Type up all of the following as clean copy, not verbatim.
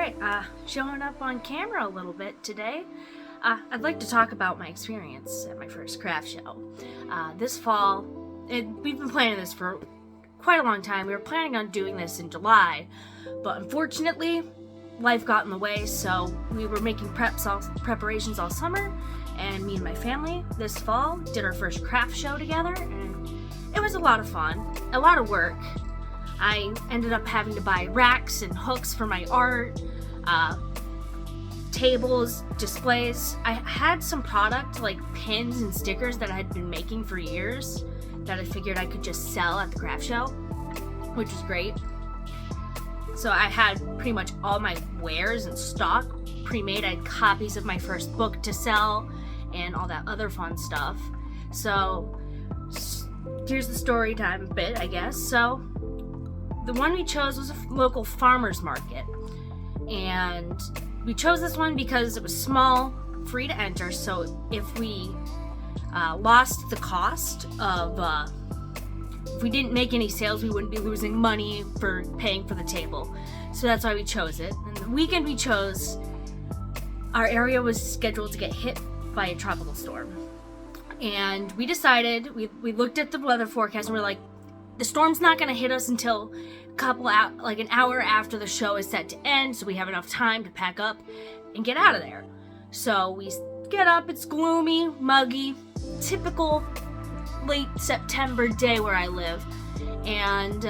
Alright, showing up on camera a little bit today. I'd like to talk about my experience at my first craft show. This fall, we've been planning this for quite a long time. We were planning on doing this in July, but unfortunately, life got in the way, so we were making preparations all summer, and me and my family this fall did our first craft show together, and it was a lot of fun, a lot of work. I ended up having to buy racks and hooks for my art, tables, displays. I had some product like pins and stickers that I had been making for years that I figured I could just sell at the craft show, which was great. So I had pretty much all my wares in stock, pre-made. I had copies of my first book to sell and all that other fun stuff. So here's the story time bit, I guess. So the one we chose was a local farmer's market, and we chose this one because it was small, free to enter, so if we lost the cost of, if we didn't make any sales, we wouldn't be losing money for paying for the table. So that's why we chose it. And the weekend we chose, our area was scheduled to get hit by a tropical storm. And we decided, we looked at the weather forecast and we're like, the storm's not going to hit us until an hour after the show is set to end, so we have enough time to pack up and get out of there. So we get up, it's gloomy, muggy, typical late September day where I live, and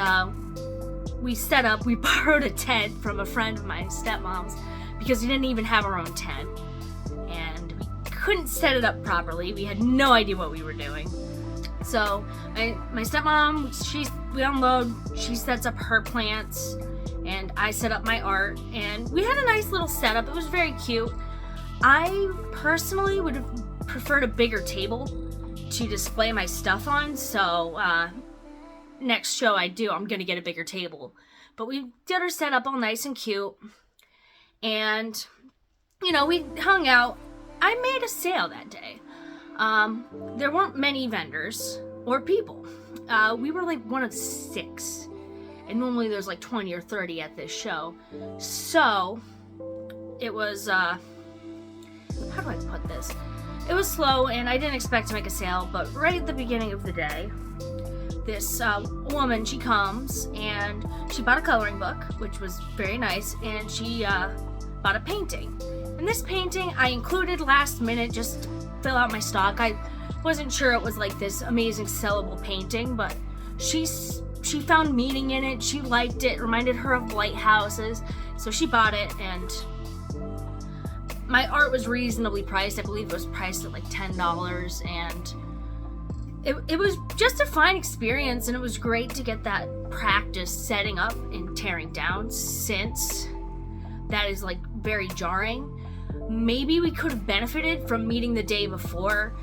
we set up. We borrowed a tent from a friend of my stepmom's because we didn't even have our own tent, and we couldn't set it up properly. We had no idea what we were doing. So my stepmom, we unload, she sets up her plants, and I set up my art, and we had a nice little setup. It was very cute. I personally would have preferred a bigger table to display my stuff on, so next show I do, I'm gonna get a bigger table. But we did our setup all nice and cute, and we hung out. I made a sale that day. There weren't many vendors or people. We were like one of 6, and normally there's like 20 or 30 at this show. So it was, how do I put this? It was slow, and I didn't expect to make a sale, but right at the beginning of the day, this woman, she comes, and she bought a coloring book, which was very nice, and she bought a painting. And this painting I included last minute just to fill out my stock. I wasn't sure it was like this amazing sellable painting, but she found meaning in it. She liked it. It reminded her of lighthouses, so she bought it. And my art was reasonably priced. I believe it was priced at like $10, and it was just a fine experience, and it was great to get that practice setting up and tearing down, since that is like very jarring. Maybe we could have benefited from meeting the day before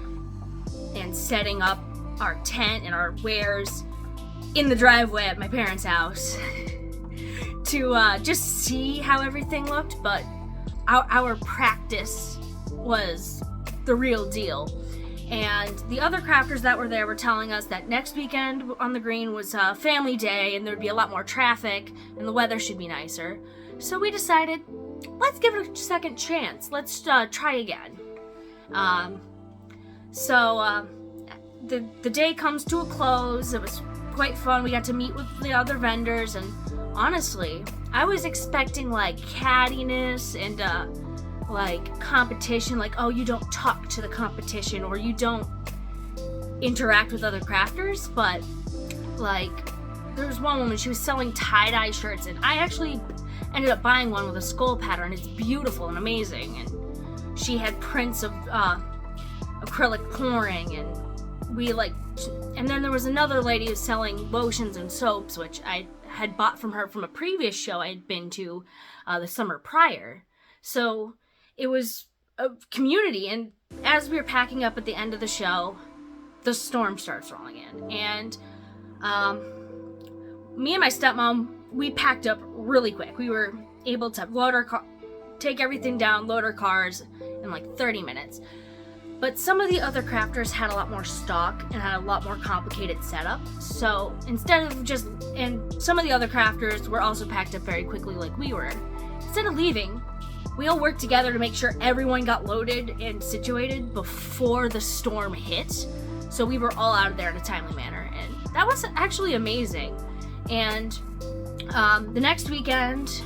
and setting up our tent and our wares in the driveway at my parents' house to just see how everything looked, but our practice was the real deal. And the other crafters that were there were telling us that next weekend on the green was family day, and there'd be a lot more traffic and the weather should be nicer. So we decided, let's give it a second chance. Let's try again. So the day comes to a close. It was quite fun. We got to meet with the other vendors, and honestly, I was expecting like cattiness and like competition, like, oh, you don't talk to the competition or you don't interact with other crafters, but like there was one woman, she was selling tie-dye shirts, and I actually ended up buying one with a skull pattern. It's beautiful and amazing, and she had prints of acrylic pouring, and and then there was another lady who's selling lotions and soaps, which I had bought from her from a previous show I had been to the summer prior. So it was a community, and as we were packing up at the end of the show, the storm starts rolling in, and me and my stepmom, we packed up really quick. We were able to load our car, take everything down, load our cars in like 30 minutes. But some of the other crafters had a lot more stock and had a lot more complicated setup. So instead of and some of the other crafters were also packed up very quickly like we were. instead of leaving, we all worked together to make sure everyone got loaded and situated before the storm hit. So we were all out of there in a timely manner, and that was actually amazing. And the next weekend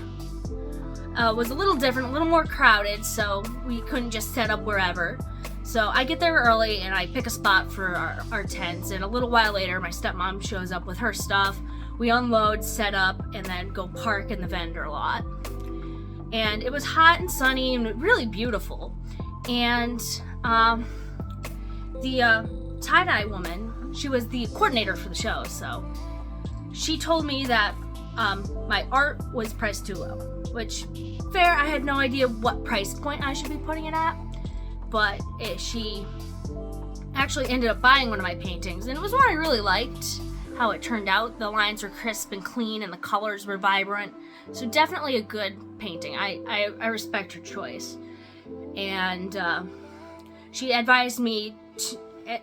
was a little different, a little more crowded, so we couldn't just set up wherever. So I get there early and I pick a spot for our tents, and a little while later my stepmom shows up with her stuff. We unload, set up, and then go park in the vendor lot. And it was hot and sunny and really beautiful. And the tie-dye woman, she was the coordinator for the show, so she told me that my art was priced too low, which, fair, I had no idea what price point I should be putting it at, but she actually ended up buying one of my paintings, and it was one I really liked, how it turned out. The lines were crisp and clean, and the colors were vibrant, so definitely a good painting. I respect her choice. And she advised me,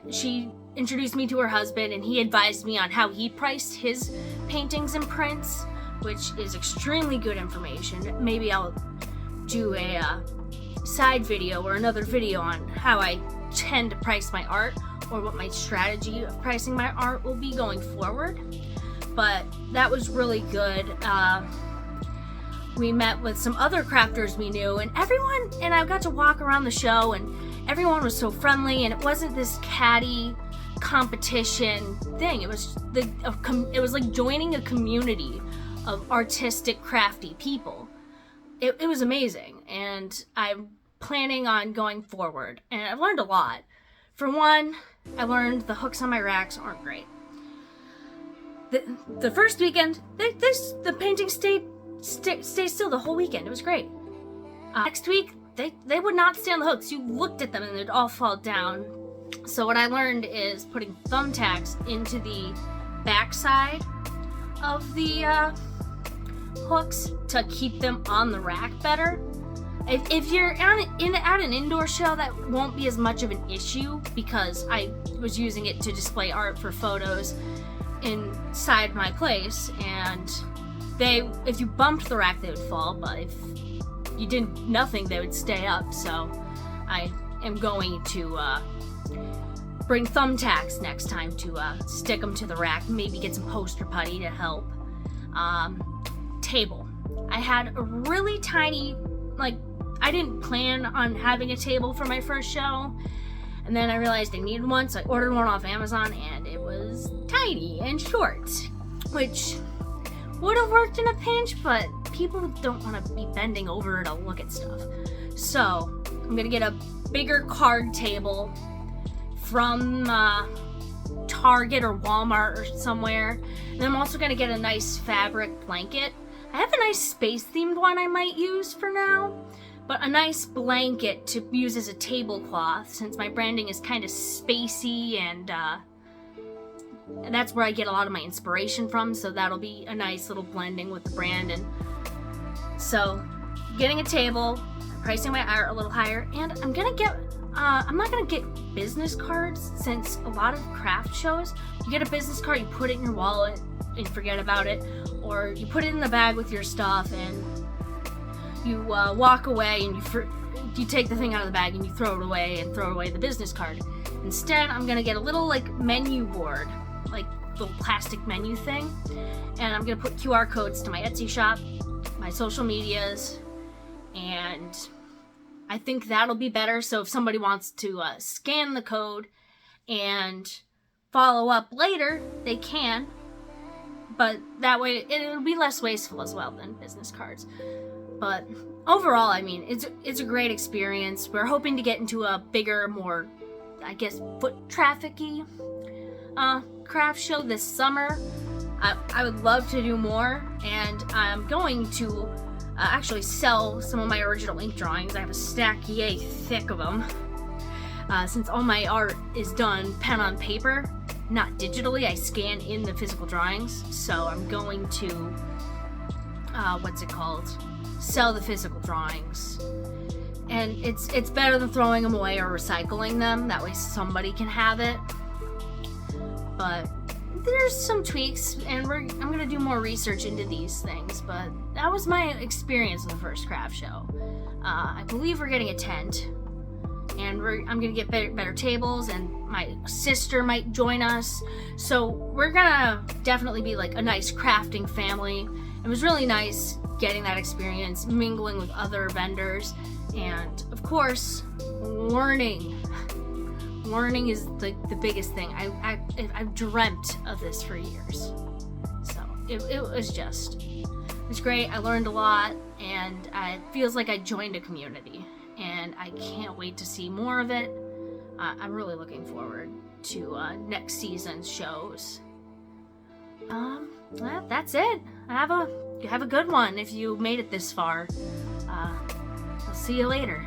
she introduced me to her husband, and he advised me on how he priced his paintings and prints, which is extremely good information. Maybe I'll do a side video or another video on how I tend to price my art, or what my strategy of pricing my art will be going forward. But that was really good. We met with some other crafters we knew, and I got to walk around the show, and everyone was so friendly, and it wasn't this catty competition thing. It was like joining a community of artistic, crafty people. It was amazing, and I'm planning on going forward, and I've learned a lot. For one, I learned the hooks on my racks aren't great. The first weekend, the painting stayed still the whole weekend. It was great. Next week, they would not stay on the hooks. You looked at them and they'd all fall down. So what I learned is putting thumbtacks into the backside of the hooks to keep them on the rack better. If you're at an indoor show, that won't be as much of an issue, because I was using it to display art for photos inside my place, and if you bumped the rack, they would fall, but if you did nothing, they would stay up. So I am going to bring thumbtacks next time to stick them to the rack, maybe get some poster putty to help. Table. I had a really tiny, I didn't plan on having a table for my first show, and then I realized I needed one, so I ordered one off Amazon, and it was tiny and short, which would have worked in a pinch, but people don't want to be bending over to look at stuff. So I'm gonna get a bigger card table from Target or Walmart or somewhere, and I'm also gonna get a nice fabric blanket. I have a nice space-themed one I might use for now, but a nice blanket to use as a tablecloth, since my branding is kind of spacey, and that's where I get a lot of my inspiration from, so that'll be a nice little blending with the brand. And so getting a table, pricing my art a little higher, and I'm not gonna get business cards, since a lot of craft shows, you get a business card, you put it in your wallet and forget about it, or you put it in the bag with your stuff and you walk away, and you take the thing out of the bag and you throw it away the business card. Instead, I'm gonna get a little menu board, little plastic menu thing, and I'm gonna put QR codes to my Etsy shop, my social medias, and I think that'll be better. So if somebody wants to scan the code and follow up later, they can, but that way it'll be less wasteful as well than business cards. But overall, I mean, it's a great experience. We're hoping to get into a bigger, more, I guess, foot traffic-y craft show this summer. I would love to do more, and I'm going to actually sell some of my original ink drawings. I have a stack yay thick of them. Since all my art is done pen on paper, not digitally, I scan in the physical drawings. So I'm going to, sell the physical drawings. And it's better than throwing them away or recycling them. That way somebody can have it. But there's some tweaks, and I'm gonna do more research into these things. But that was my experience with the first craft show. I believe we're getting a tent, and I'm gonna get better tables, and my sister might join us. So we're gonna definitely be like a nice crafting family. It was really nice getting that experience, mingling with other vendors, and of course, learning. Learning is the biggest thing. I've dreamt of this for years. So it was great. I learned a lot, and it feels like I joined a community, and I can't wait to see more of it. I'm really looking forward to next season's shows. That's it. Have a good one if you made it this far. I'll see you later.